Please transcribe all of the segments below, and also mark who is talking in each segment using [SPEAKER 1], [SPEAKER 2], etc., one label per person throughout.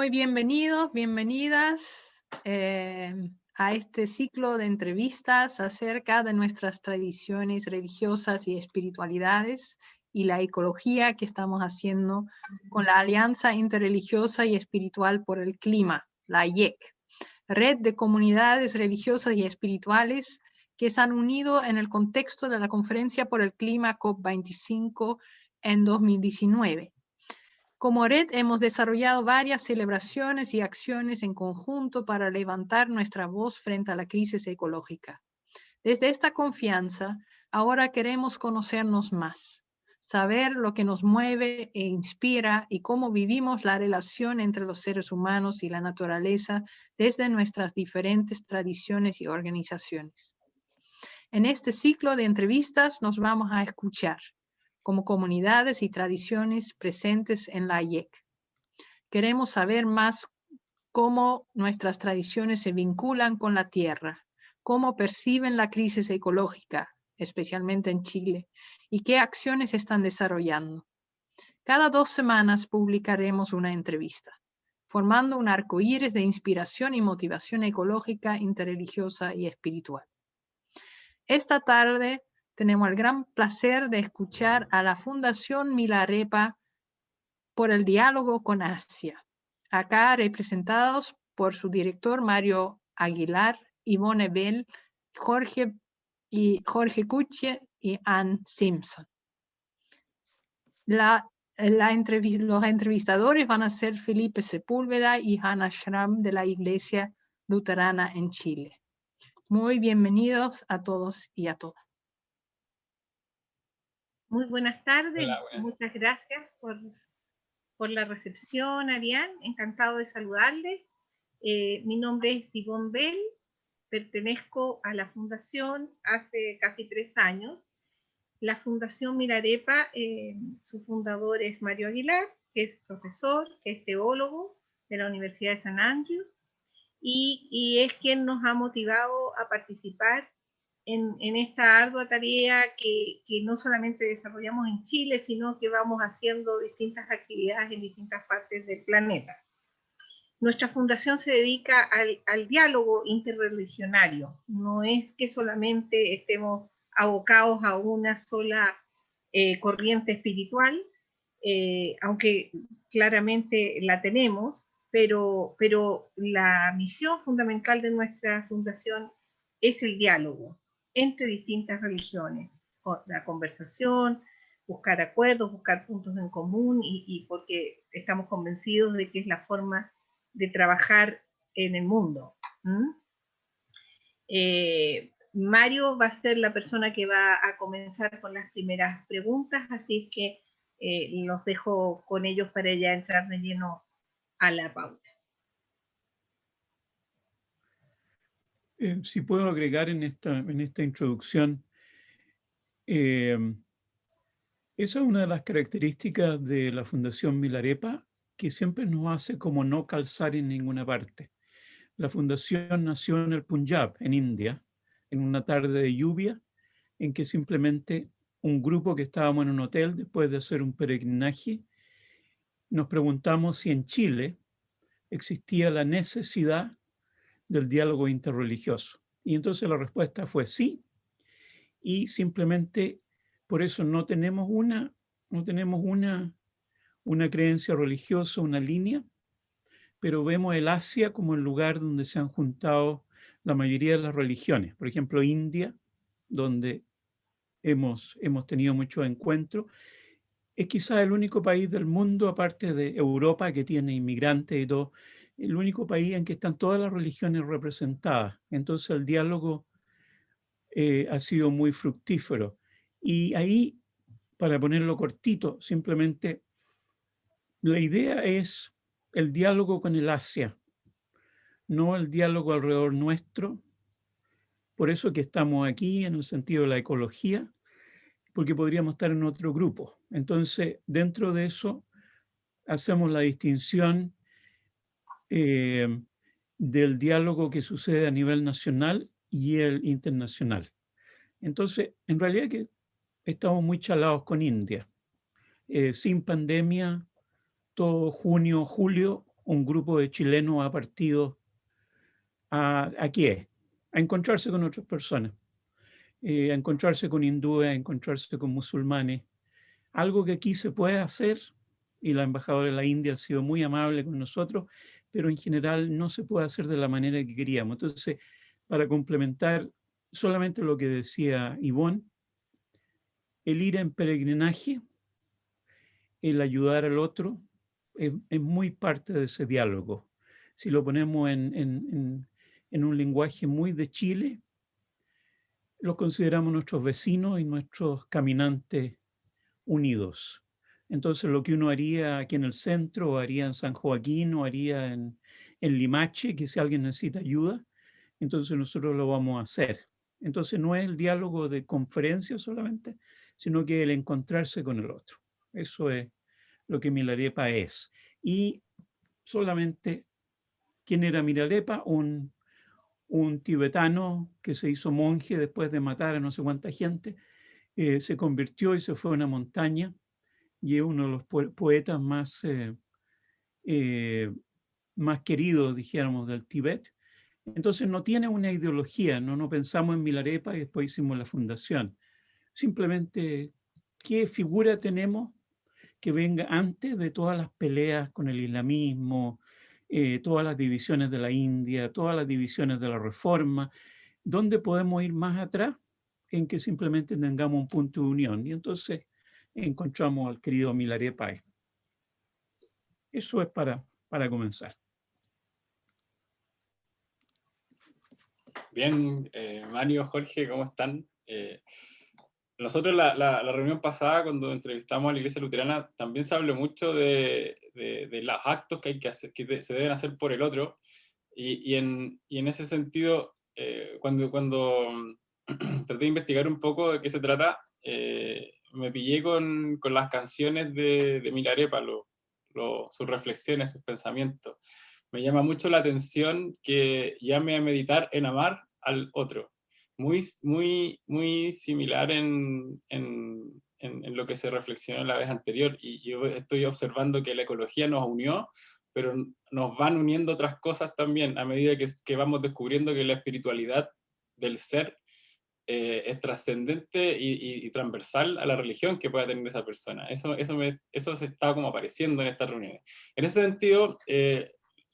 [SPEAKER 1] Muy bienvenidos, bienvenidas a este ciclo de entrevistas acerca de nuestras tradiciones religiosas y espiritualidades y la ecología que estamos haciendo con la Alianza Interreligiosa y Espiritual por el Clima, la IEC, red de comunidades religiosas y espirituales que se han unido en el contexto de la Conferencia por el Clima COP25 en 2019. Como red hemos desarrollado varias celebraciones y acciones en conjunto para levantar nuestra voz frente a la crisis ecológica. Desde esta confianza, ahora queremos conocernos más, saber lo que nos mueve e inspira y cómo vivimos la relación entre los seres humanos y la naturaleza desde nuestras diferentes tradiciones y organizaciones. En este ciclo de entrevistas nos vamos a escuchar como comunidades y tradiciones presentes en la IEC. Queremos saber más cómo nuestras tradiciones se vinculan con la tierra, cómo perciben la crisis ecológica, especialmente en Chile, y qué acciones están desarrollando. Cada 2 semanas publicaremos una entrevista, formando un arcoíris de inspiración y motivación ecológica, interreligiosa y espiritual. Esta tarde tenemos el gran placer de escuchar a la Fundación Milarepa por el diálogo con Asia, acá representados por su director Mario Aguilar, Ivonne Bell, Jorge Cuche y Ann Simpson. Los entrevistadores van a ser Felipe Sepúlveda y Hannah Schramm de la Iglesia Luterana en Chile. Muy bienvenidos a todos y a todas.
[SPEAKER 2] Muy buenas tardes.
[SPEAKER 3] Hola, buenas.
[SPEAKER 2] Muchas gracias por la recepción, Arián. Encantado de saludarles. Mi nombre es Ivonne Bell, pertenezco a la Fundación hace casi 3 años. La Fundación Milarepa, su fundador es Mario Aguilar, que es profesor, que es teólogo de la Universidad de San Andrews, y es quien nos ha motivado a participar en esta ardua tarea que no solamente desarrollamos en Chile, sino que vamos haciendo distintas actividades en distintas partes del planeta. Nuestra fundación se dedica al diálogo interreligionario. No es que solamente estemos abocados a una sola corriente espiritual, aunque claramente la tenemos, pero la misión fundamental de nuestra fundación es el diálogo entre distintas religiones, la conversación, buscar acuerdos, buscar puntos en común y porque estamos convencidos de que es la forma de trabajar en el mundo. Mario va a ser la persona que va a comenzar con las primeras preguntas, así que los dejo con ellos para ya entrar de lleno a la pauta.
[SPEAKER 3] Si puedo agregar en esta introducción, esa es una de las características de la Fundación Milarepa, que siempre nos hace como no calzar en ninguna parte. La fundación nació en el Punjab, en India, en una tarde de lluvia, en que simplemente un grupo que estábamos en un hotel después de hacer un peregrinaje, nos preguntamos si en Chile existía la necesidad del diálogo interreligioso. Y entonces la respuesta fue sí, y simplemente por eso no tenemos una creencia religiosa, una línea, pero vemos el Asia como el lugar donde se han juntado la mayoría de las religiones. Por ejemplo, India, donde hemos tenido muchos encuentros, es quizás el único país del mundo, aparte de Europa, que tiene inmigrantes y todo, el único país en que están todas las religiones representadas. Entonces el diálogo ha sido muy fructífero. Y ahí, para ponerlo cortito, simplemente la idea es el diálogo con el Asia, no el diálogo alrededor nuestro. Por eso que estamos aquí en el sentido de la ecología, porque podríamos estar en otro grupo. Entonces, dentro de eso, hacemos la distinción del diálogo que sucede a nivel nacional y el internacional. Entonces, en realidad que estamos muy chalados con India. Sin pandemia, todo junio, julio, un grupo de chilenos ha partido a Kiev, a encontrarse con otras personas, a encontrarse con hindúes, a encontrarse con musulmanes, algo que aquí se puede hacer, y la embajadora de la India ha sido muy amable con nosotros, pero en general no se puede hacer de la manera que queríamos. Entonces, para complementar solamente lo que decía Ivonne, el ir en peregrinaje, el ayudar al otro, es muy parte de ese diálogo. Si lo ponemos en un lenguaje muy de Chile, los consideramos nuestros vecinos y nuestros caminantes unidos. Entonces, lo que uno haría aquí en el centro, o haría en San Joaquín, o haría en Limache, que si alguien necesita ayuda, entonces nosotros lo vamos a hacer. Entonces, no es el diálogo de conferencia solamente, sino que el encontrarse con el otro. Eso es lo que Milarepa es. Y solamente, ¿quién era Milarepa? Un tibetano que se hizo monje después de matar a no sé cuánta gente, se convirtió y se fue a una montaña, y es uno de los poetas más queridos, dijéramos, del Tíbet. Entonces no tiene una ideología, no pensamos en Milarepa y después hicimos la fundación. Simplemente, ¿qué figura tenemos que venga antes de todas las peleas con el islamismo, todas las divisiones de la India, todas las divisiones de la Reforma? ¿Dónde podemos ir más atrás? En que simplemente tengamos un punto de unión. Y entonces encontramos al querido Milarepa. Eso es para comenzar.
[SPEAKER 4] Bien, Mario, Jorge, ¿cómo están? Nosotros la reunión pasada, cuando entrevistamos a la Iglesia Luterana, también se habló mucho de los actos que hay que hacer, que se deben hacer por el otro, y en ese sentido, cuando traté de investigar un poco de qué se trata, me pillé con las canciones de Milarepa, sus reflexiones, sus pensamientos. Me llama mucho la atención que llame a meditar en amar al otro. Muy, muy, muy similar en lo que se reflexionó la vez anterior, y yo estoy observando que la ecología nos unió, pero nos van uniendo otras cosas también a medida que vamos descubriendo que la espiritualidad del ser es trascendente y transversal a la religión que pueda tener esa persona. Eso se está como apareciendo en estas reuniones. En ese sentido,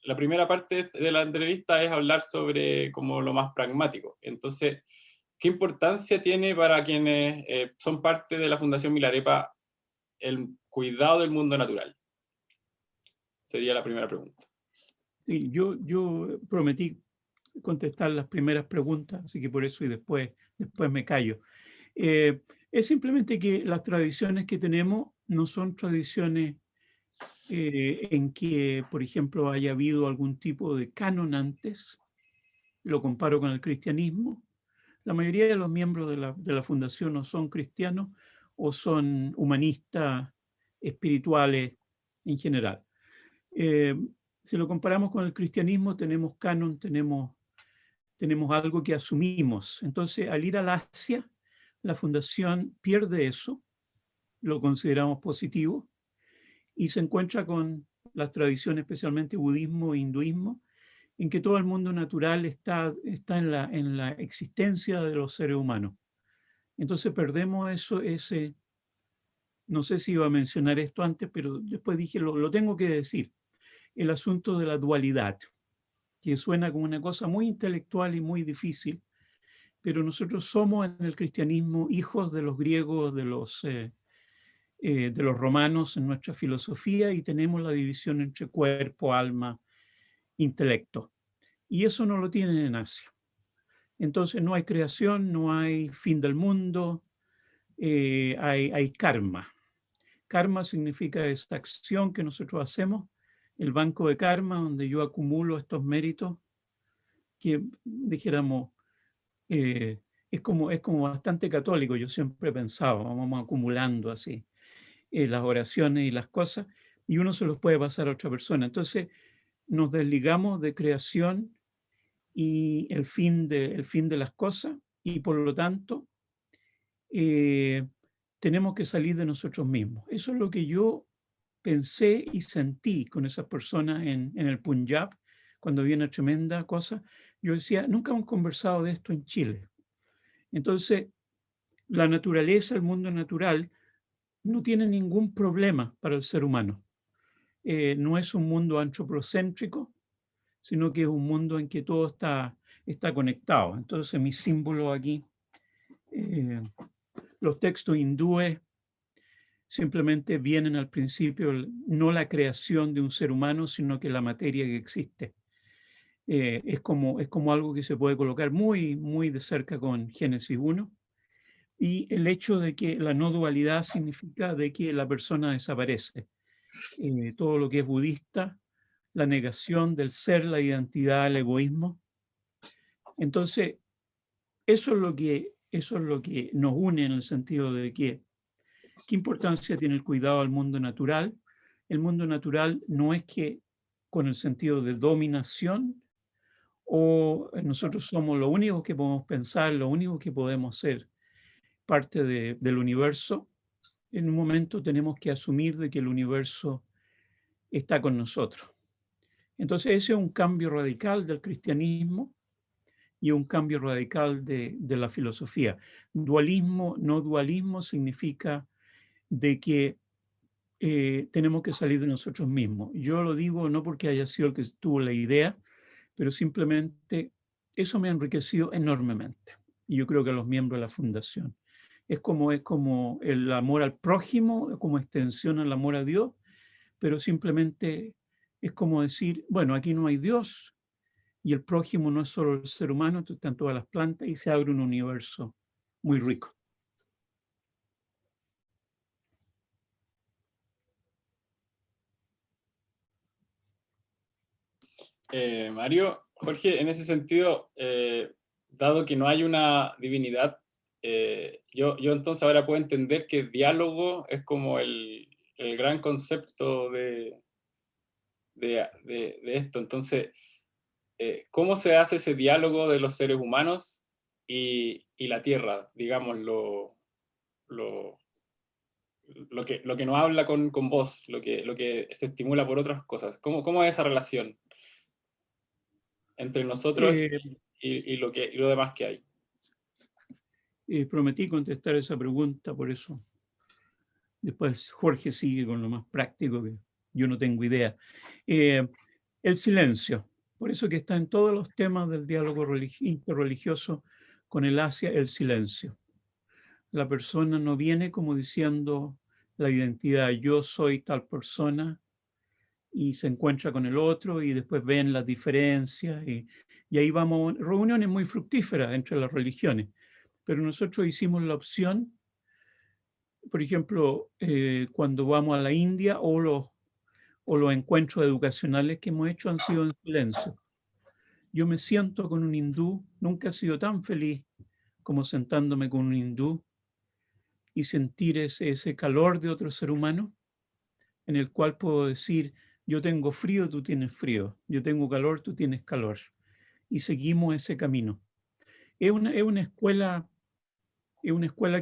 [SPEAKER 4] la primera parte de la entrevista es hablar sobre como lo más pragmático. Entonces, ¿qué importancia tiene para quienes son parte de la Fundación Milarepa el cuidado del mundo natural? Sería la primera pregunta.
[SPEAKER 3] Sí, yo prometí contestar las primeras preguntas, así que por eso y después me callo. Es simplemente que las tradiciones que tenemos no son tradiciones en que, por ejemplo, haya habido algún tipo de canon antes. Lo comparo con el cristianismo. La mayoría de los miembros de la fundación o son cristianos o son humanistas espirituales en general. Si lo comparamos con el cristianismo, tenemos canon, tenemos algo que asumimos. Entonces, al ir al Asia, la fundación pierde eso, lo consideramos positivo, y se encuentra con las tradiciones, especialmente budismo e hinduismo, en que todo el mundo natural está en la existencia de los seres humanos. Entonces perdemos eso, no sé si iba a mencionar esto antes, pero después dije, lo tengo que decir, el asunto de la dualidad, que suena como una cosa muy intelectual y muy difícil, pero nosotros somos en el cristianismo hijos de los griegos, de los romanos en nuestra filosofía, y tenemos la división entre cuerpo, alma, intelecto. Y eso no lo tienen en Asia. Entonces no hay creación, no hay fin del mundo, hay karma. Karma significa esta acción que nosotros hacemos, el banco de karma, donde yo acumulo estos méritos que, dijéramos, es como bastante católico. Yo siempre he pensado, vamos acumulando así las oraciones y las cosas, y uno se los puede pasar a otra persona. Entonces nos desligamos de creación y el fin de las cosas, y por lo tanto tenemos que salir de nosotros mismos. Eso es lo que yo pensé y sentí con esas personas en el Punjab, cuando había una tremenda cosa. Yo decía, nunca hemos conversado de esto en Chile. Entonces, la naturaleza, el mundo natural, no tiene ningún problema para el ser humano. No es un mundo antropocéntrico, sino que es un mundo en que todo está conectado. Entonces, mi símbolo aquí, los textos hindúes simplemente vienen al principio, no la creación de un ser humano, sino que la materia que existe. Es como algo que se puede colocar muy, muy de cerca con Génesis 1. Y el hecho de que la no dualidad significa de que la persona desaparece. Todo lo que es budista, la negación del ser, la identidad, el egoísmo. Entonces, eso es lo que nos une en el sentido de que, ¿qué importancia tiene el cuidado al mundo natural? El mundo natural no es que con el sentido de dominación, o nosotros somos lo único que podemos pensar, lo único que podemos ser parte del universo. En un momento tenemos que asumir de que el universo está con nosotros. Entonces ese es un cambio radical del cristianismo y un cambio radical de la filosofía. Dualismo, no dualismo significa de que tenemos que salir de nosotros mismos. Yo lo digo no porque haya sido el que tuvo la idea, pero simplemente eso me ha enriquecido enormemente. Y yo creo que a los miembros de la fundación. Es como el amor al prójimo, como extensión al amor a Dios, pero simplemente es como decir, bueno, aquí no hay Dios y el prójimo no es solo el ser humano, están todas las plantas y se abre un universo muy rico.
[SPEAKER 4] Mario, Jorge, en ese sentido, dado que no hay una divinidad, yo entonces ahora puedo entender que diálogo es como el gran concepto de esto. Entonces, ¿cómo se hace ese diálogo de los seres humanos y la Tierra? Digamos, lo que no habla con vos, lo que se estimula por otras cosas. ¿Cómo es esa relación entre nosotros y lo demás que hay?
[SPEAKER 3] Prometí contestar esa pregunta, por eso después Jorge sigue con lo más práctico, que yo no tengo idea. El silencio, por eso que está en todos los temas del diálogo interreligioso con el Asia, el silencio. La persona no viene como diciendo la identidad, yo soy tal persona, y se encuentra con el otro y después ven las diferencias y ahí vamos, reuniones muy fructíferas entre las religiones. Pero nosotros hicimos la opción, por ejemplo, cuando vamos a la India o los encuentros educacionales que hemos hecho han sido en silencio. Yo me siento con un hindú, nunca he sido tan feliz como sentándome con un hindú y sentir ese calor de otro ser humano, en el cual puedo decir, yo tengo frío, tú tienes frío, yo tengo calor, tú tienes calor. Y seguimos ese camino. Es una escuela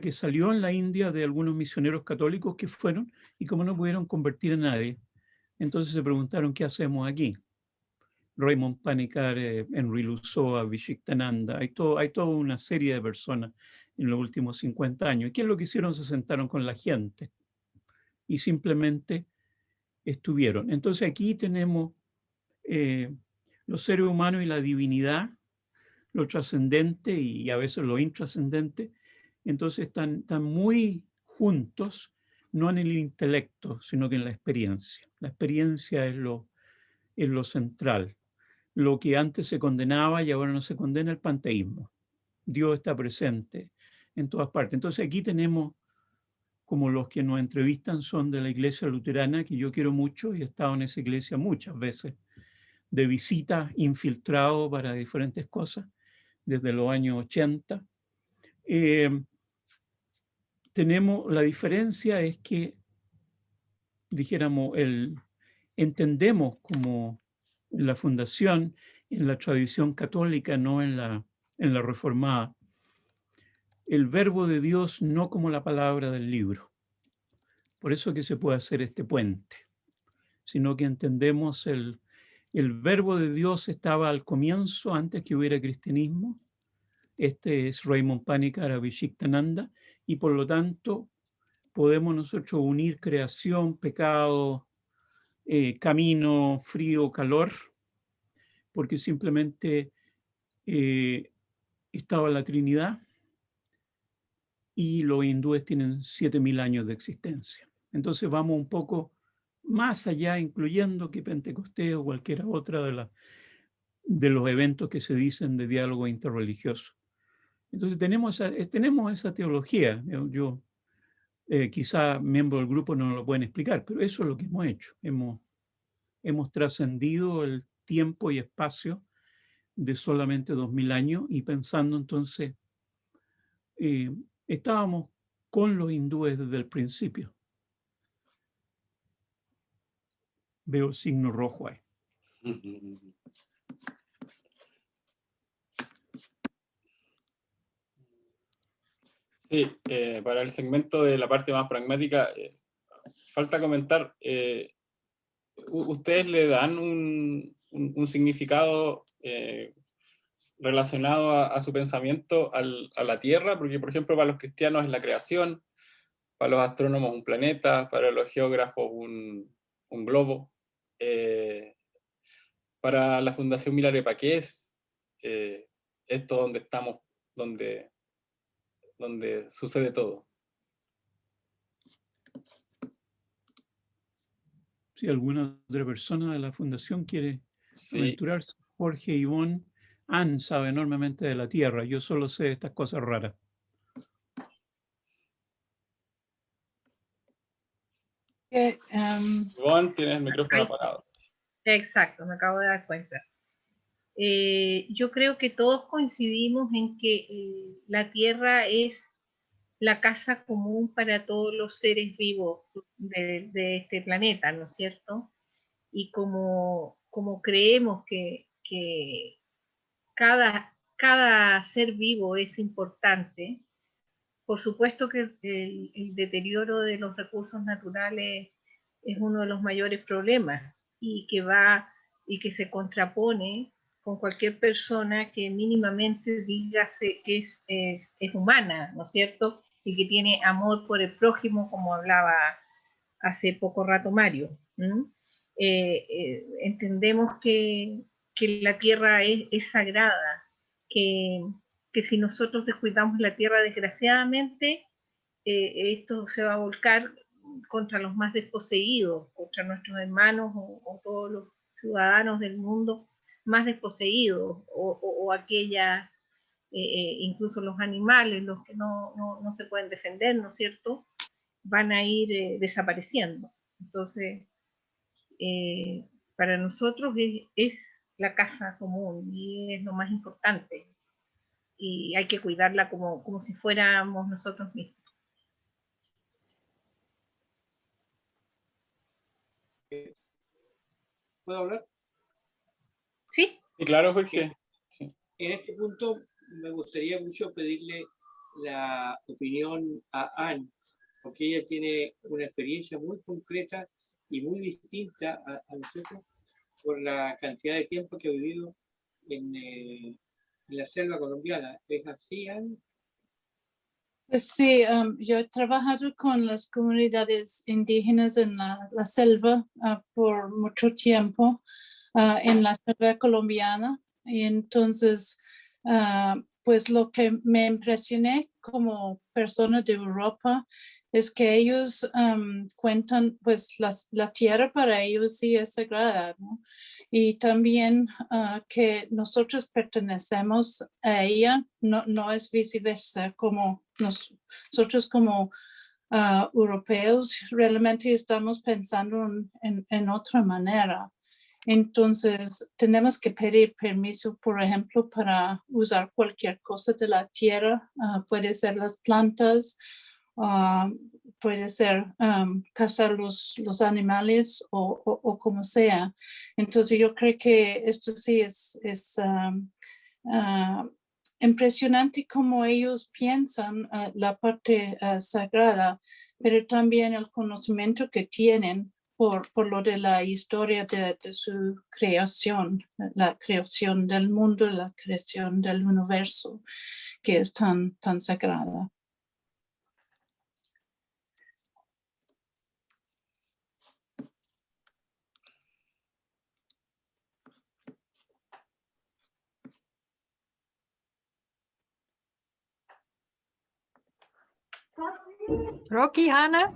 [SPEAKER 3] que salió en la India de algunos misioneros católicos que fueron y como no pudieron convertir a nadie, entonces se preguntaron, ¿qué hacemos aquí? Raymond Panikkar, Henry Lusoa, Vichiktananda, hay toda una serie de personas en los últimos 50 años. ¿Y qué es lo que hicieron? Se sentaron con la gente y simplemente estuvieron. Entonces aquí tenemos los seres humanos y la divinidad, lo trascendente y a veces lo intrascendente. Entonces están muy juntos, no en el intelecto, sino que en la experiencia. La experiencia es lo central. Lo que antes se condenaba y ahora no se condena, el panteísmo. Dios está presente en todas partes. Entonces aquí tenemos, como los que nos entrevistan son de la iglesia luterana, que yo quiero mucho y he estado en esa iglesia muchas veces, de visita, infiltrado para diferentes cosas, desde los años 80. Tenemos, la diferencia es que, dijéramos, entendemos como en la fundación, en la tradición católica, no en la reformada, el verbo de Dios no como la palabra del libro. Por eso que se puede hacer este puente. sino que entendemos el verbo de Dios estaba al comienzo, antes que hubiera cristianismo. Este es Raymond Panikkar Abhishektananda, y por lo tanto podemos nosotros unir creación, pecado, camino, frío, calor, porque simplemente estaba la Trinidad y los hindúes tienen 7.000 años de existencia. Entonces vamos un poco más allá, incluyendo que Pentecostés o cualquiera otra de los eventos que se dicen de diálogo interreligioso. Entonces tenemos esa teología. Yo quizá miembros del grupo no lo pueden explicar, pero eso es lo que hemos hecho. Hemos trascendido el tiempo y espacio de solamente 2.000 años y pensando entonces, estábamos con los hindúes desde el principio. Veo el signo rojo ahí.
[SPEAKER 4] Sí, para el segmento de la parte más pragmática, falta comentar, ¿ustedes le dan un significado relacionado a su pensamiento a la Tierra? Porque, por ejemplo, para los cristianos es la creación, para los astrónomos un planeta, para los geógrafos un globo, para la Fundación Milarepa, ¿qué es esto donde estamos, donde sucede todo?
[SPEAKER 3] Si alguna otra persona de la fundación quiere
[SPEAKER 4] Sí.
[SPEAKER 3] aventurarse, Jorge, Ivonne, Ann sabe enormemente de la Tierra. Yo solo sé de estas cosas raras.
[SPEAKER 4] Ivonne, tienes el micrófono apagado.
[SPEAKER 2] Exacto, me acabo de dar cuenta. Yo creo que todos coincidimos en que la Tierra es la casa común para todos los seres vivos de este planeta, ¿no es cierto? Y como creemos que cada ser vivo es importante, por supuesto que el deterioro de los recursos naturales es uno de los mayores problemas y que se contrapone con cualquier persona que mínimamente diga que es humana, ¿no es cierto? Y que tiene amor por el prójimo, como hablaba hace poco rato Mario. Entendemos que la tierra es sagrada, que si nosotros descuidamos la tierra, desgraciadamente, esto se va a volcar contra los más desposeídos, contra nuestros hermanos o todos los ciudadanos del mundo más desposeídos, o aquellas, incluso los animales, los que no se pueden defender, ¿no es cierto?, van a ir desapareciendo. Entonces, para nosotros es la casa común y es lo más importante. Y hay que cuidarla como si fuéramos nosotros mismos.
[SPEAKER 5] ¿Puedo hablar?
[SPEAKER 2] ¿Sí?
[SPEAKER 4] Sí, claro, Jorge.
[SPEAKER 5] Sí. En este punto me gustaría mucho pedirle la opinión a Ann, porque ella tiene una experiencia muy concreta y muy distinta a nosotros por la cantidad de tiempo que ha vivido en la selva colombiana. ¿Es así, Ann?
[SPEAKER 6] Pues sí, yo he trabajado con las comunidades indígenas en la selva por mucho tiempo, en la selva colombiana, y entonces pues lo que me impresioné como persona de Europa es que ellos cuentan, pues la tierra para ellos sí es sagrada, ¿no? Y también que nosotros pertenecemos a ella, no es viceversa, como nosotros como europeos realmente estamos pensando en otra manera. Entonces, tenemos que pedir permiso, por ejemplo, para usar cualquier cosa de la tierra. Puede ser las plantas, puede ser cazar los animales o como sea. Entonces, yo creo que esto sí es impresionante cómo ellos piensan la parte sagrada, pero también el conocimiento que tienen por lo de la historia de su creación, la creación del mundo, la creación del universo, que es tan sagrada.
[SPEAKER 1] Rocky, Hannah.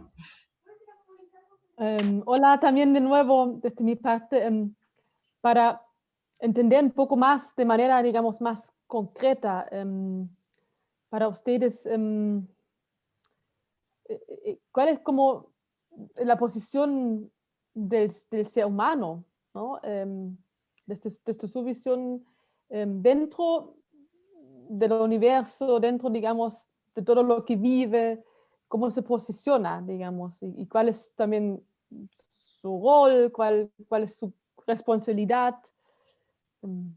[SPEAKER 7] Hola también de nuevo desde mi parte, para entender un poco más de manera, digamos, más concreta, para ustedes, ¿cuál es como la posición del ser humano, ¿no? Desde su visión dentro del universo, dentro, digamos, de todo lo que vive, cómo se posiciona, digamos, y cuál es también su rol, cuál es su responsabilidad.
[SPEAKER 3] ¿Me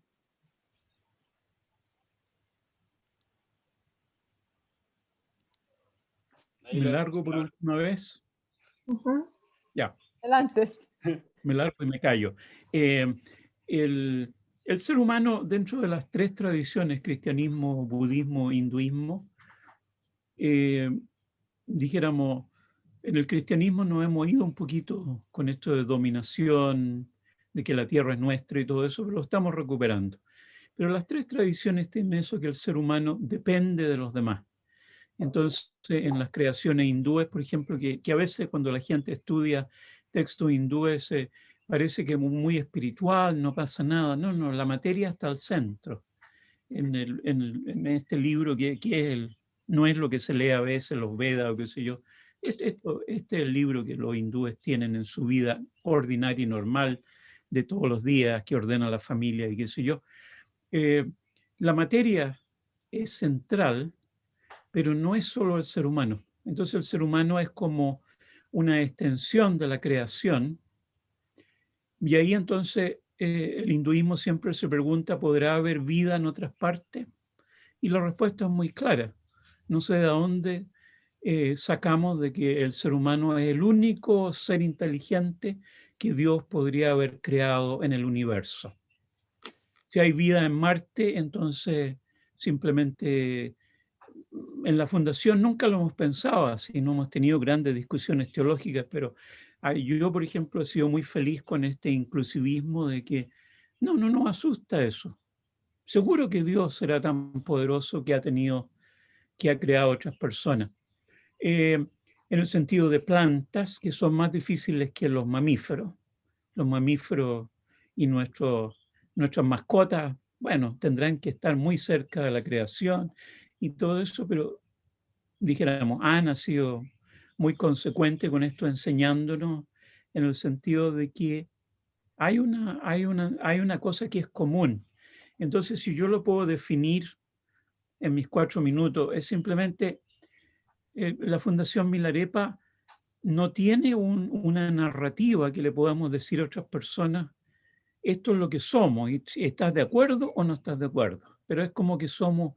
[SPEAKER 3] largo por última vez? Ya.
[SPEAKER 7] Adelante.
[SPEAKER 3] Me largo y me callo. El ser humano, dentro de las tres tradiciones, cristianismo, budismo, hinduismo, dijéramos, en el cristianismo nos hemos ido un poquito con esto de dominación, de que la tierra es nuestra y todo eso, pero lo estamos recuperando. Pero las tres tradiciones tienen eso, que el ser humano depende de los demás. Entonces, en las creaciones hindúes, por ejemplo, que a veces cuando la gente estudia textos hindúes parece que es muy espiritual, no pasa nada. No, no, la materia está al centro. En este libro que es no es lo que se lee a veces, los Vedas o qué sé yo. Este es el libro que los hindúes tienen en su vida ordinaria y normal de todos los días, que ordena la familia y qué sé yo. La materia es central, pero no es solo el ser humano. Entonces el ser humano es como una extensión de la creación. Y ahí entonces el hinduismo siempre se pregunta, ¿podrá haber vida en otras partes? Y la respuesta es muy clara. No sé de dónde sacamos de que el ser humano es el único ser inteligente que Dios podría haber creado en el universo. Si hay vida en Marte, entonces simplemente en la fundación nunca lo hemos pensado así, no hemos tenido grandes discusiones teológicas, pero yo, por ejemplo, he sido muy feliz con este inclusivismo de que no nos asusta eso. Seguro que Dios será tan poderoso que ha creado otras personas. En el sentido de plantas, que son más difíciles que los mamíferos. Los mamíferos y nuestras mascotas, bueno, tendrán que estar muy cerca de la creación y todo eso, pero dijéramos, Anne ha sido muy consecuente con esto, enseñándonos en el sentido de que hay una cosa que es común. Entonces, si yo lo puedo definir en mis 4 minutos, es simplemente la Fundación Milarepa no tiene una narrativa que le podamos decir a otras personas, esto es lo que somos, y estás de acuerdo o no estás de acuerdo, pero es como que somos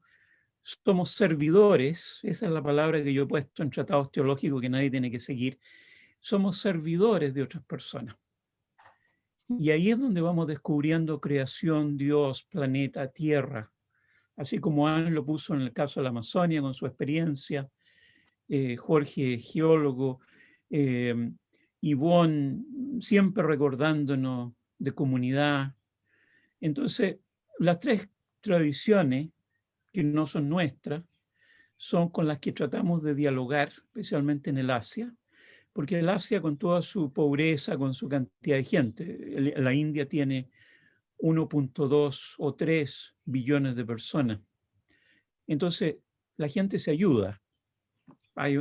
[SPEAKER 3] servidores, esa es la palabra que yo he puesto en tratados teológicos que nadie tiene que seguir, somos servidores de otras personas. Y ahí es donde vamos descubriendo creación, Dios, planeta, tierra, así como Anne lo puso en el caso de la Amazonia con su experiencia, Jorge, geólogo, Ivonne, siempre recordándonos de comunidad. Entonces, las tres tradiciones que no son nuestras, son con las que tratamos de dialogar, especialmente en el Asia, porque el Asia, con toda su pobreza, con su cantidad de gente, la India tiene 1.2 o 3 billones de personas. Entonces, la gente se ayuda. Hay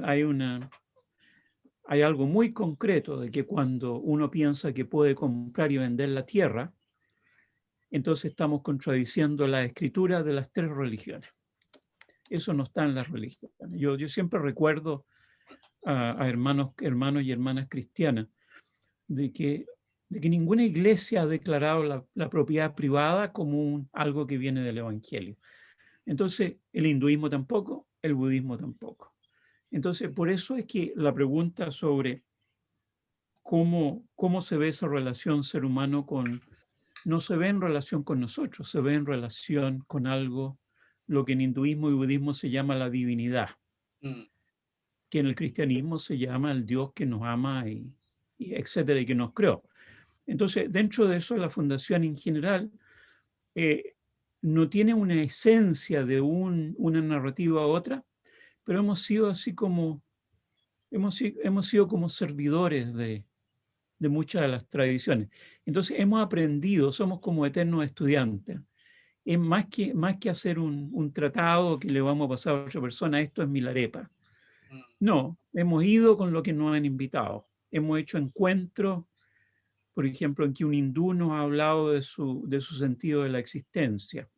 [SPEAKER 3] algo muy concreto de que cuando uno piensa que puede comprar y vender la tierra, entonces estamos contradiciendo la escritura de las tres religiones. Eso no está en las religiones. Yo siempre recuerdo a hermanos y hermanas cristianas de que ninguna iglesia ha declarado la propiedad privada como algo que viene del Evangelio. Entonces, el hinduismo tampoco, el budismo tampoco. Entonces, por eso es que la pregunta sobre cómo se ve esa relación ser humano con... No se ve en relación con nosotros, se ve en relación con algo, lo que en hinduismo y budismo se llama la divinidad, que en el cristianismo se llama el Dios que nos ama y etcétera, y que nos creó. Entonces, dentro de eso, la fundación en general no tiene una esencia de una narrativa a otra, pero hemos sido así como, hemos sido como servidores de muchas de las tradiciones. Entonces, hemos aprendido, somos como eternos estudiantes. Es más que hacer un tratado que le vamos a pasar a otra persona, esto es Milarepa. No, hemos ido con lo que nos han invitado. Hemos hecho encuentros, por ejemplo, en que un hindú nos ha hablado de su sentido de la existencia.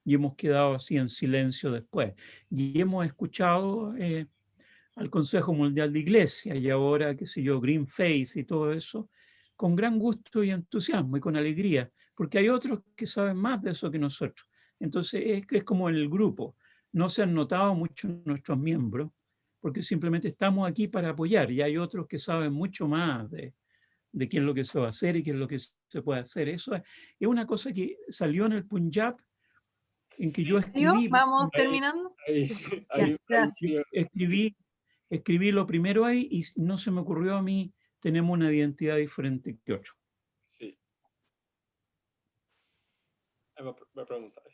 [SPEAKER 3] Y hemos quedado así en silencio después. Y hemos escuchado al Consejo Mundial de Iglesia y ahora, qué sé yo, Green Faith y todo eso, con gran gusto y entusiasmo y con alegría, porque hay otros que saben más de eso que nosotros. Entonces es como en el grupo. No se han notado mucho nuestros miembros, porque simplemente estamos aquí para apoyar y hay otros que saben mucho más de qué es lo que se va a hacer y qué es lo que se puede hacer. Eso es una cosa que salió en el Punjab, en que yo escribí.
[SPEAKER 1] Vamos terminando.
[SPEAKER 3] Gracias. Escribí lo primero ahí y no se me ocurrió a mí, tenemos una identidad diferente que otro.
[SPEAKER 4] Sí. Me preguntas.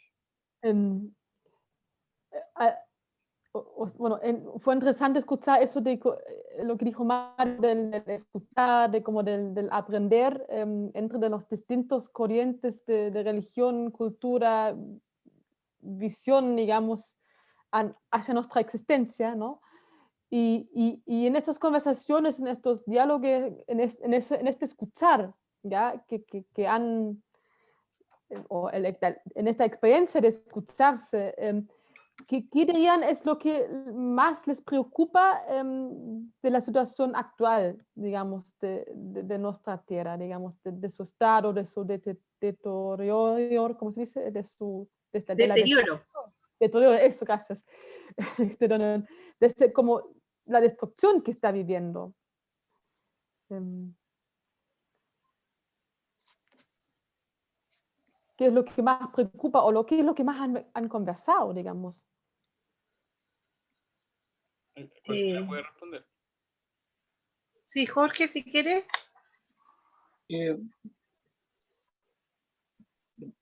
[SPEAKER 7] Bueno, fue interesante escuchar eso de lo que dijo Mario, del escuchar, del aprender entre de los distintos corrientes de religión, cultura, visión, digamos, hacia nuestra existencia, ¿no? Y en estas conversaciones, en estos diálogos, en este escuchar, ¿ya? Que han, en esta experiencia de escucharse, ¿qué dirían es lo que más les preocupa de la situación actual, digamos, de nuestra tierra, digamos, de su estado, de su deterioro, ¿cómo se dice?
[SPEAKER 2] Deterioro.
[SPEAKER 7] Deterioro, eso, gracias. Como la destrucción que está viviendo. ¿Qué es lo que más preocupa o qué es lo que más han conversado, digamos?
[SPEAKER 4] Cualquiera puede responder.
[SPEAKER 2] Sí, Jorge, si quieres.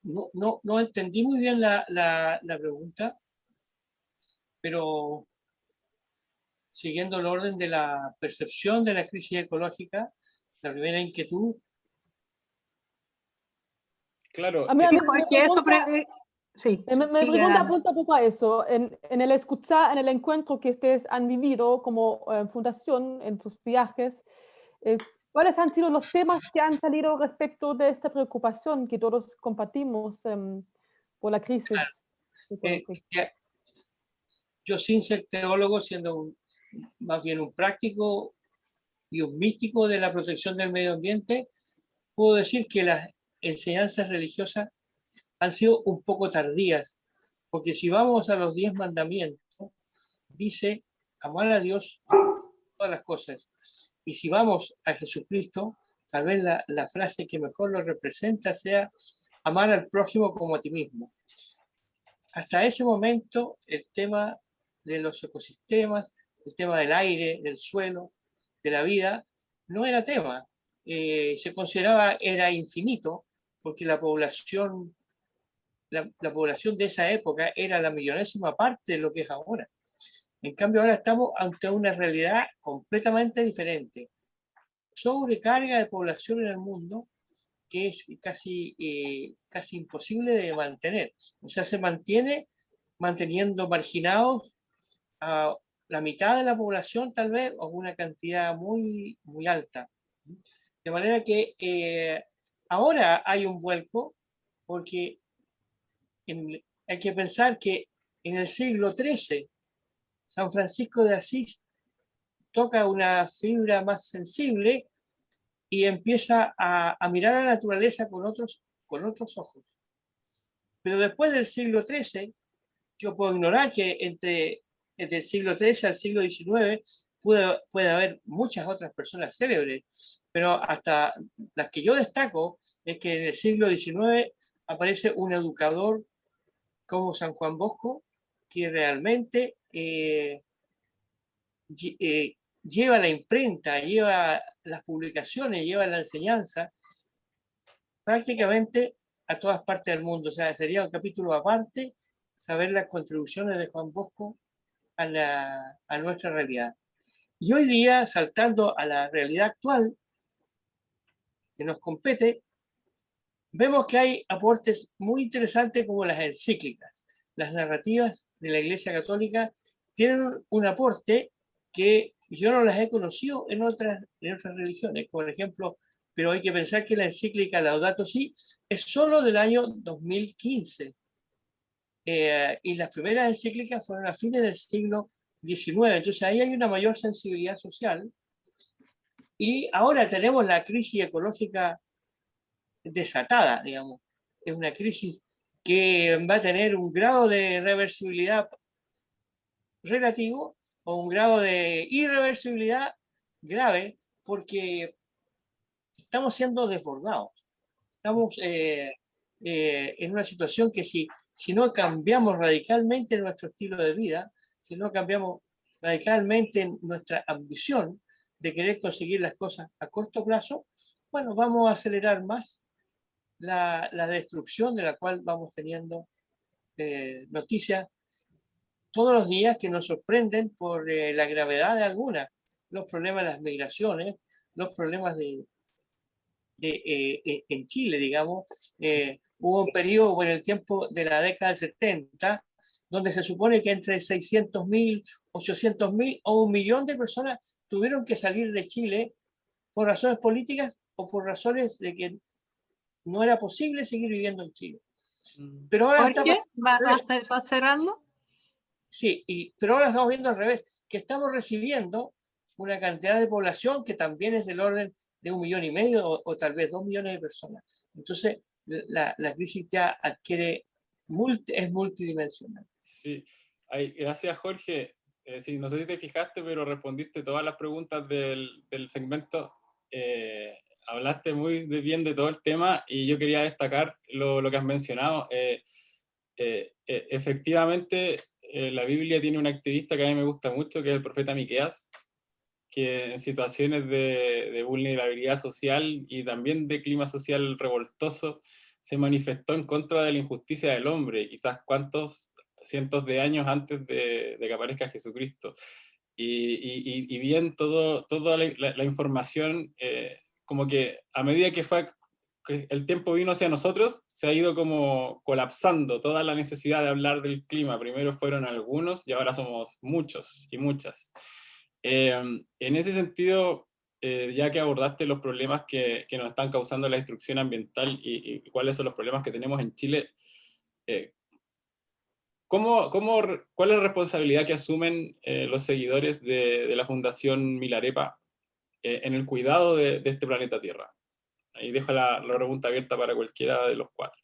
[SPEAKER 5] No entendí muy bien la pregunta, pero siguiendo el orden de la percepción de la crisis ecológica, la primera inquietud.
[SPEAKER 4] Claro.
[SPEAKER 7] A mí me pregunta un poco a eso, en el escuchar, en el encuentro que ustedes han vivido como fundación en sus viajes, ¿cuáles han sido los temas que han salido respecto de esta preocupación que todos compartimos por la crisis?
[SPEAKER 5] Yo, sin ser teólogo, siendo más bien un práctico y un místico de la protección del medio ambiente, puedo decir que las enseñanzas religiosas han sido un poco tardías, porque si vamos a los 10 mandamientos, dice amar a Dios todas las cosas. Y si vamos a Jesucristo, tal vez la frase que mejor lo representa sea amar al prójimo como a ti mismo. Hasta ese momento, el tema de los ecosistemas, el tema del aire, del suelo, de la vida, no era tema. Se consideraba, era infinito, porque la población de esa época era la millonésima parte de lo que es ahora. En cambio, ahora estamos ante una realidad completamente diferente. Sobrecarga de población en el mundo que es casi imposible de mantener. O sea, se mantiene manteniendo marginados a la mitad de la población, tal vez, o una cantidad muy, muy alta. De manera que ahora hay un vuelco, porque hay que pensar que en el siglo XIII, San Francisco de Asís toca una fibra más sensible y empieza a mirar a la naturaleza con otros ojos. Pero después del siglo XIII, yo puedo ignorar que entre el siglo XIII al siglo XIX puede haber muchas otras personas célebres, pero hasta las que yo destaco es que en el siglo XIX aparece un educador como San Juan Bosco, que realmente lleva la imprenta, lleva las publicaciones, lleva la enseñanza prácticamente a todas partes del mundo. O sea, sería un capítulo aparte saber las contribuciones de Juan Bosco a nuestra realidad. Y hoy día, saltando a la realidad actual que nos compete, vemos que hay aportes muy interesantes como las encíclicas. Las narrativas de la Iglesia Católica tienen un aporte que yo no las he conocido en otras religiones, por ejemplo, pero hay que pensar que la encíclica Laudato Si es solo del año 2015. Y las primeras encíclicas fueron a fines del siglo XIX. Entonces ahí hay una mayor sensibilidad social. Y ahora tenemos la crisis ecológica desatada, digamos. Es una crisis que va a tener un grado de reversibilidad relativo o un grado de irreversibilidad grave porque estamos siendo desbordados. Estamos en una situación que si no cambiamos radicalmente nuestro estilo de vida, si no cambiamos radicalmente nuestra ambición de querer conseguir las cosas a corto plazo, bueno, vamos a acelerar más la destrucción de la cual vamos teniendo noticias todos los días que nos sorprenden por la gravedad de algunas, los problemas de las migraciones, los problemas en Chile, digamos. Hubo un periodo en el tiempo de la década del 70 donde se supone que entre 600.000, 800.000 o 1.000.000 de personas tuvieron que salir de Chile por razones políticas o por razones de que no era posible seguir viviendo en Chile. Pero ahora
[SPEAKER 1] Jorge, ¿va cerrando?
[SPEAKER 5] Sí, pero ahora estamos viendo al revés, que estamos recibiendo una cantidad de población que también es del orden de 1,5 millones o tal vez 2 millones de personas. Entonces, la crisis ya adquiere, es multidimensional.
[SPEAKER 4] Sí, gracias Jorge. Sí, no sé si te fijaste, pero respondiste todas las preguntas del segmento. Hablaste muy bien de todo el tema y yo quería destacar lo que has mencionado. Efectivamente, la Biblia tiene un activista que a mí me gusta mucho, que es el profeta Miqueas, que en situaciones de vulnerabilidad social y también de clima social revoltoso se manifestó en contra de la injusticia del hombre, quizás cuántos cientos de años antes de que aparezca Jesucristo. Y bien, toda la información, como que a medida que el tiempo vino hacia nosotros, se ha ido como colapsando toda la necesidad de hablar del clima. Primero fueron algunos y ahora somos muchos y muchas. En ese sentido, ya que abordaste los problemas que nos están causando la destrucción ambiental y cuáles son los problemas que tenemos en Chile, ¿cuál es la responsabilidad que asumen los seguidores de la Fundación Milarepa en el cuidado de este planeta Tierra? Ahí dejo la pregunta abierta para cualquiera de los cuatro.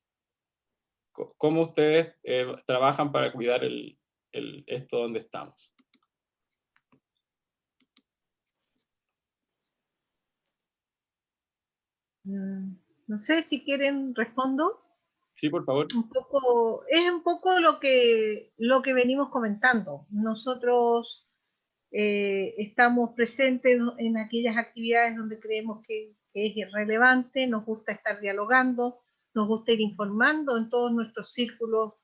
[SPEAKER 4] ¿Cómo ustedes trabajan para cuidar esto donde estamos?
[SPEAKER 2] No sé si quieren respondo.
[SPEAKER 4] Sí, por favor.
[SPEAKER 2] Es un poco lo que venimos comentando. Nosotros estamos presentes en aquellas actividades donde creemos que es irrelevante, nos gusta estar dialogando, nos gusta ir informando en todos nuestros círculos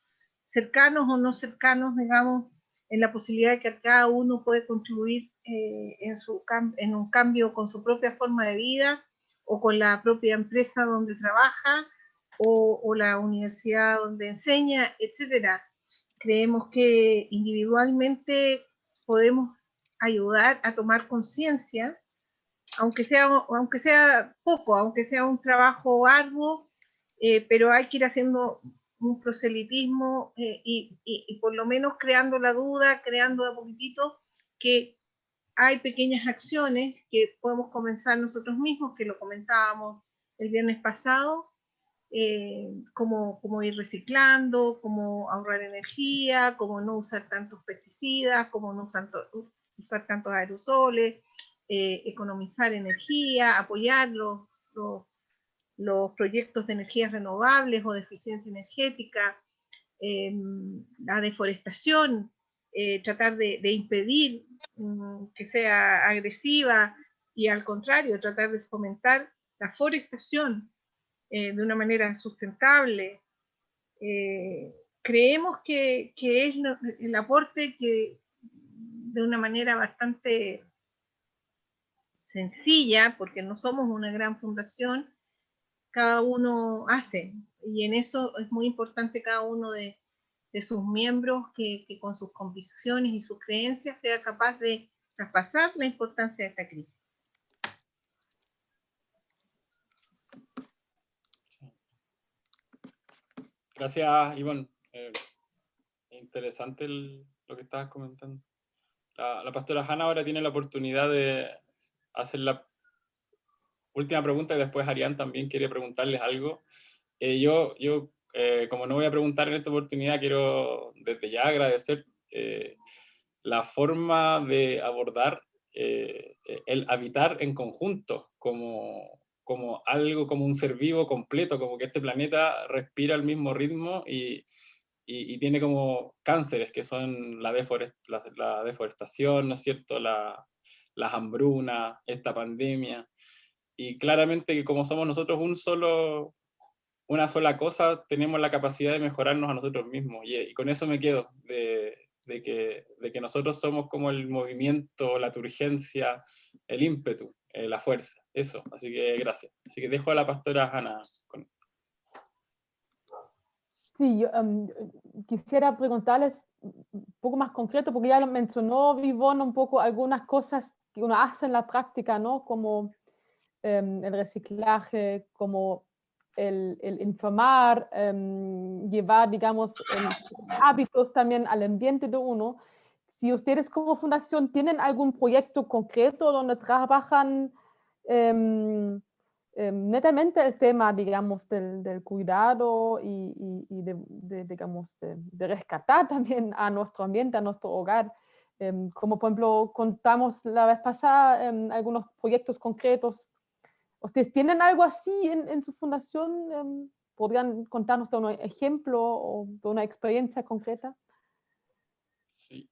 [SPEAKER 2] cercanos o no cercanos, digamos, en la posibilidad de que cada uno puede contribuir en un cambio con su propia forma de vida o con la propia empresa donde trabaja o la universidad donde enseña, etcétera. Creemos que individualmente podemos ayudar a tomar conciencia, aunque sea poco, aunque sea un trabajo arduo, pero hay que ir haciendo un proselitismo y por lo menos creando la duda, creando de a poquitito que hay pequeñas acciones que podemos comenzar nosotros mismos, que lo comentábamos el viernes pasado, como ir reciclando, como ahorrar energía, como no usar tantos pesticidas, como no usar tantos aerosoles, economizar energía, apoyar los proyectos de energías renovables o de eficiencia energética, la deforestación, tratar de impedir que sea agresiva y al contrario, tratar de fomentar la forestación de una manera sustentable. Creemos que es el aporte que de una manera bastante sencilla, porque no somos una gran fundación, cada uno hace, y en eso es muy importante cada uno de sus miembros que con sus convicciones y sus creencias sea capaz de traspasar la importancia de esta crisis.
[SPEAKER 4] Gracias, Ivonne. Interesante lo que estabas comentando. La pastora Hanna ahora tiene la oportunidad de hacer la última pregunta y después Arián también quiere preguntarles algo. Yo como no voy a preguntar en esta oportunidad, quiero desde ya agradecer la forma de abordar el habitar en conjunto como algo, como un ser vivo completo, como que este planeta respira al mismo ritmo y tiene como cánceres que son la deforestación, ¿no es cierto?, las hambrunas, esta pandemia, y claramente que como somos nosotros una sola cosa, tenemos la capacidad de mejorarnos a nosotros mismos, y con eso me quedo, de que nosotros somos como el movimiento, la turgencia, el ímpetu, la fuerza, eso, así que gracias. Así que dejo a la pastora Hanna con...
[SPEAKER 7] Sí, yo quisiera preguntarles un poco más concreto, porque ya lo mencionó Ivonne un poco algunas cosas que uno hace en la práctica, ¿no? Como el reciclaje, como el informar, llevar, digamos, hábitos también al ambiente de uno. Si ustedes como fundación tienen algún proyecto concreto donde trabajan netamente el tema, digamos, del cuidado y digamos, de rescatar también a nuestro ambiente, a nuestro hogar. Como por ejemplo contamos la vez pasada algunos proyectos concretos. ¿Ustedes tienen algo así en su fundación? ¿Podrían contarnos de un ejemplo o de una experiencia concreta?
[SPEAKER 4] Sí.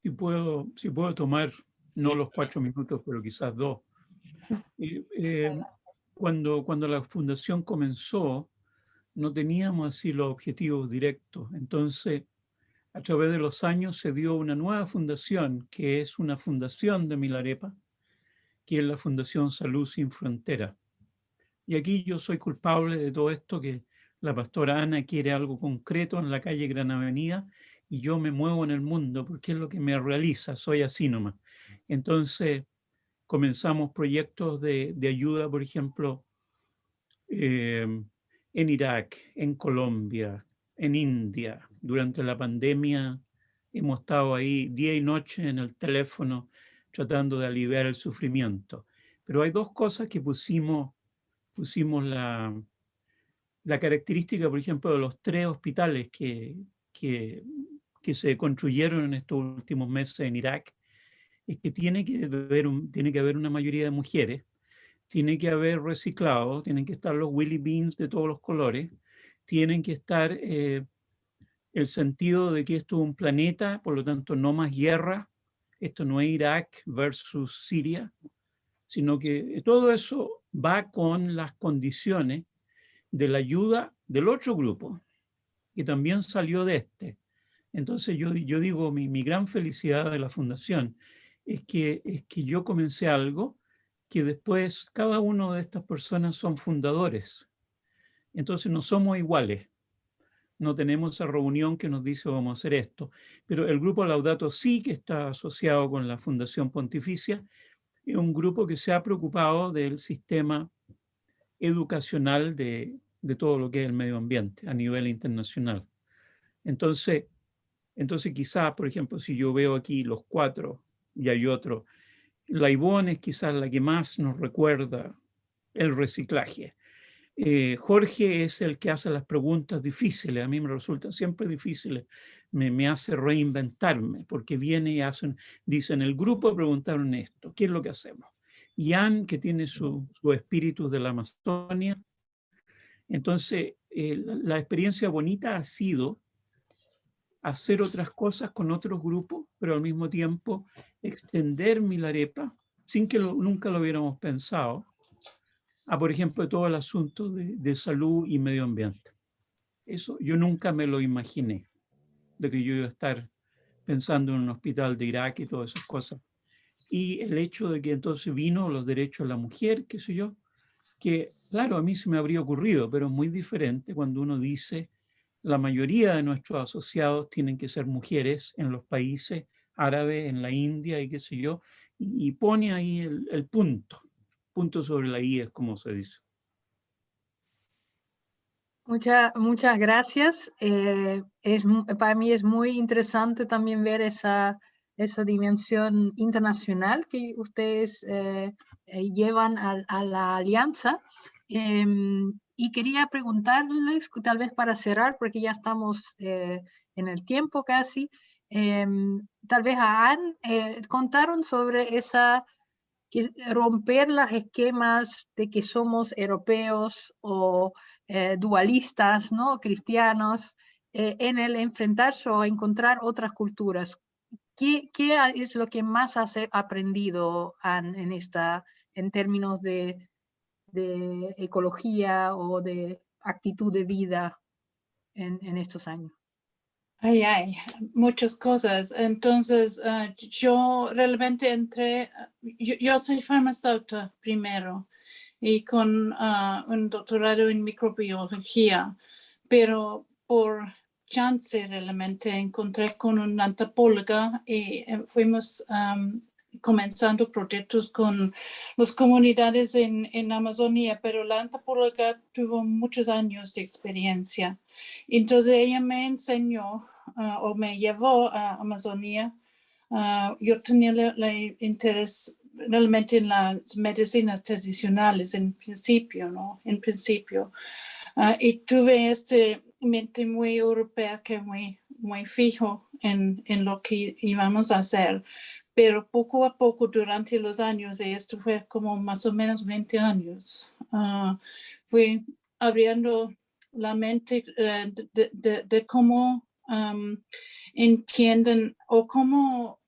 [SPEAKER 3] Si puedo tomar, no los 4 minutos, pero quizás 2. Cuando la fundación comenzó, no teníamos así los objetivos directos. Entonces, a través de los años se dio una nueva fundación, que es una fundación de Milarepa, que es la Fundación Salud Sin Fronteras. Y aquí yo soy culpable de todo esto, que la pastora Ana quiere algo concreto en la calle Gran Avenida y yo me muevo en el mundo porque es lo que me realiza, soy así nomás. Entonces comenzamos proyectos de ayuda, por ejemplo, en Irak, en Colombia, en India. Durante la pandemia hemos estado ahí día y noche en el teléfono tratando de aliviar el sufrimiento. Pero hay 2 cosas que pusimos la característica, por ejemplo, de los 3 hospitales que se construyeron en estos últimos meses en Irak, es que tiene que haber una mayoría de mujeres, tiene que haber reciclado, tienen que estar los Willy Beans de todos los colores, tienen que estar el sentido de que esto es un planeta, por lo tanto no más guerra, esto no es Irak versus Siria, sino que todo eso va con las condiciones de la ayuda del otro grupo, que también salió de este. Entonces yo digo, mi gran felicidad de la fundación es que yo comencé algo que después cada una de estas personas son fundadores. Entonces no somos iguales. No tenemos esa reunión que nos dice vamos a hacer esto. Pero el grupo Laudato sí, que está asociado con la Fundación Pontificia, es un grupo que se ha preocupado del sistema educacional de todo lo que es el medio ambiente a nivel internacional. Entonces quizás, por ejemplo, si yo veo aquí los 4 y hay otro, la Ivonne es quizás la que más nos recuerda el reciclaje. Jorge es el que hace las preguntas difíciles, a mí me resultan siempre difíciles, me hace reinventarme, porque viene y dice, en el grupo preguntaron esto, ¿qué es lo que hacemos? Jan, que tiene su espíritu de la Amazonia. Entonces, la experiencia bonita ha sido hacer otras cosas con otros grupos, pero al mismo tiempo extender Milarepa, sin que nunca lo hubiéramos pensado, a, por ejemplo, todo el asunto de salud y medio ambiente. Eso yo nunca me lo imaginé, de que yo iba a estar pensando en un hospital de Irak y todas esas cosas. Y el hecho de que entonces vino los derechos de la mujer, qué sé yo, que claro, a mí se me habría ocurrido, pero es muy diferente cuando uno dice la mayoría de nuestros asociados tienen que ser mujeres en los países árabes, en la India y qué sé yo, y pone ahí el punto sobre la I, es como se dice.
[SPEAKER 1] Muchas gracias. Para mí es muy interesante también ver esa dimensión internacional que ustedes llevan a la alianza. Y quería preguntarles, tal vez para cerrar, porque ya estamos en el tiempo casi, tal vez a Anne, contaron sobre romper los esquemas de que somos europeos o dualistas, ¿no? Cristianos, en el enfrentarse o encontrar otras culturas. ¿Qué es lo que más has aprendido, Anne, en términos de ecología o de actitud de vida en estos años?
[SPEAKER 6] Hay muchas cosas. Entonces, yo realmente entré, yo soy farmacéutica primero y con un doctorado en microbiología, pero por chance realmente encontré con una antropóloga y fuimos comenzando proyectos con las comunidades en Amazonía, pero la antropóloga tuvo muchos años de experiencia. Entonces ella me enseñó o me llevó a Amazonía. Yo tenía el interés realmente en las medicinas tradicionales en principio, ¿no? En principio. Y tuve mente muy europea que muy fijo en lo que íbamos a hacer. Pero poco a poco durante los años, y esto fue como más o menos 20 años, fui abriendo la mente de cómo entienden o cómo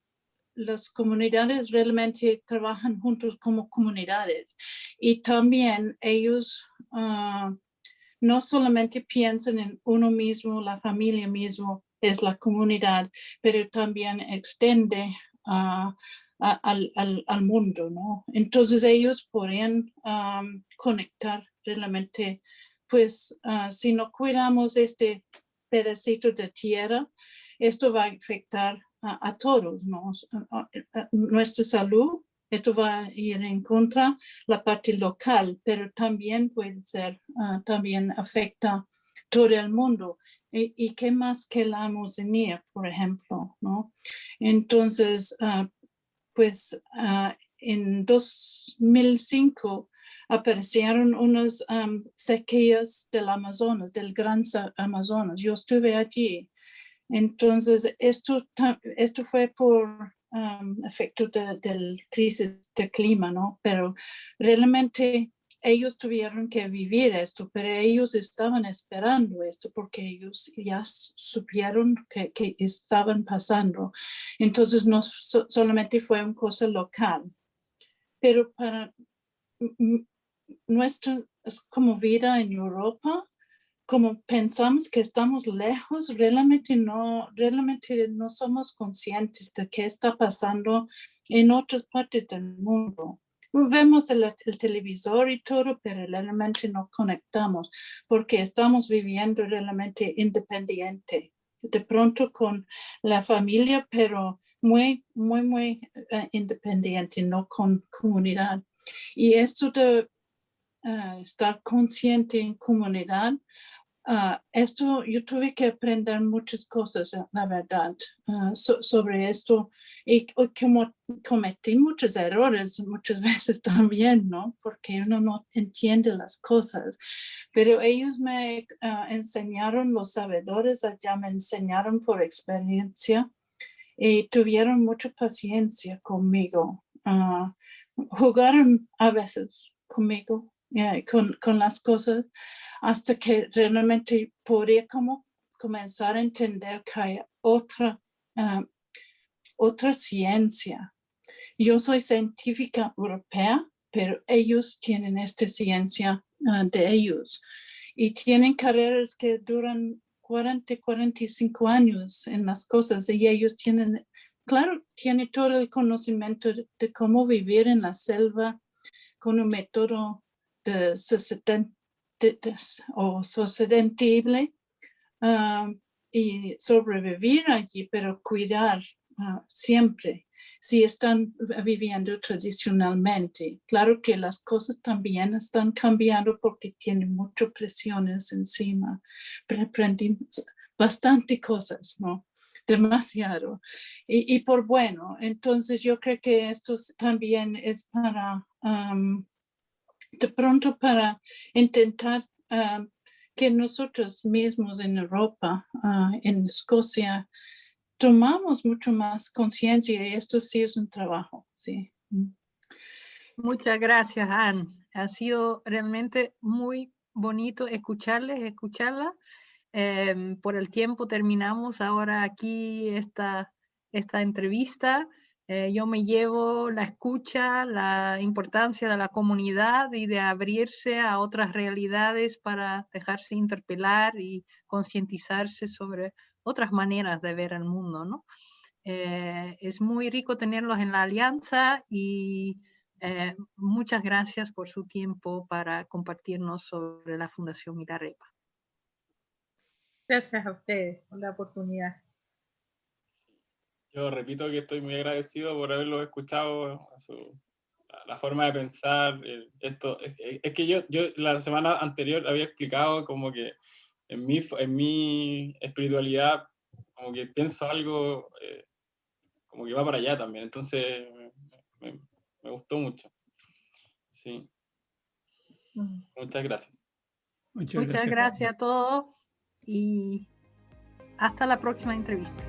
[SPEAKER 6] las comunidades realmente trabajan juntos como comunidades. Y también ellos no solamente piensan en uno mismo, la familia mismo es la comunidad, pero también extiende al mundo, ¿no? Entonces ellos podrían conectar realmente, pues si no cuidamos este pedacito de tierra, esto va a afectar a todos, ¿no? Nuestra salud, esto va a ir en contra la parte local, pero también puede ser, también afecta todo el mundo. ¿Y qué más que la Amazonía, por ejemplo, ¿no? Entonces, pues en 2005 aparecieron unas sequías del Amazonas, del Gran Amazonas. Yo estuve allí. Entonces, esto fue por efecto del crisis del clima, ¿no? Pero realmente ellos tuvieron que vivir esto, pero ellos estaban esperando esto porque ellos ya supieron que estaban pasando. Entonces, no solamente fue una cosa local, pero para nuestra como vida en Europa, como pensamos que estamos lejos, realmente no somos conscientes de qué está pasando en otras partes del mundo. Vemos el televisor y todo, pero realmente no conectamos porque estamos viviendo realmente independiente. De pronto con la familia, pero muy independiente, no con comunidad. Y esto de estar consciente en comunidad esto yo tuve que aprender muchas cosas, la verdad, sobre esto, y como cometí muchos errores muchas veces también, ¿no? Porque uno no entiende las cosas, pero ellos me enseñaron, los sabedores allá me enseñaron por experiencia y tuvieron mucha paciencia conmigo. Jugaron a veces conmigo, con las cosas, hasta que realmente podía como comenzar a entender que hay otra ciencia. Yo soy científica europea, pero ellos tienen esta ciencia de ellos y tienen carreras que duran 45 años en las cosas y ellos tienen, claro, tienen todo el conocimiento de cómo vivir en la selva con un método sostenible y sobrevivir allí, pero cuidar siempre si están viviendo tradicionalmente. Claro que las cosas también están cambiando porque tienen muchas presiones encima, pero aprendimos bastante cosas, ¿no? Demasiado. Y por bueno, entonces yo creo que esto también es para de pronto para intentar que nosotros mismos en Europa, en Escocia, tomamos mucho más conciencia y esto sí es un trabajo, sí.
[SPEAKER 1] Muchas gracias, Anne. Ha sido realmente muy bonito escucharla. Por el tiempo terminamos ahora aquí esta entrevista. Yo me llevo la escucha, la importancia de la comunidad y de abrirse a otras realidades para dejarse interpelar y concientizarse sobre otras maneras de ver el mundo, ¿no? Es muy rico tenerlos en la alianza y muchas gracias por su tiempo para compartirnos sobre la Fundación Milarepa.
[SPEAKER 2] Gracias a ustedes por la oportunidad.
[SPEAKER 4] Yo repito que estoy muy agradecido por haberlo escuchado, la forma de pensar. Es que yo la semana anterior había explicado como que en mi espiritualidad como que pienso algo como que va para allá también, entonces me gustó mucho. Sí. Muchas gracias.
[SPEAKER 1] Muchas gracias a todos y hasta la próxima entrevista.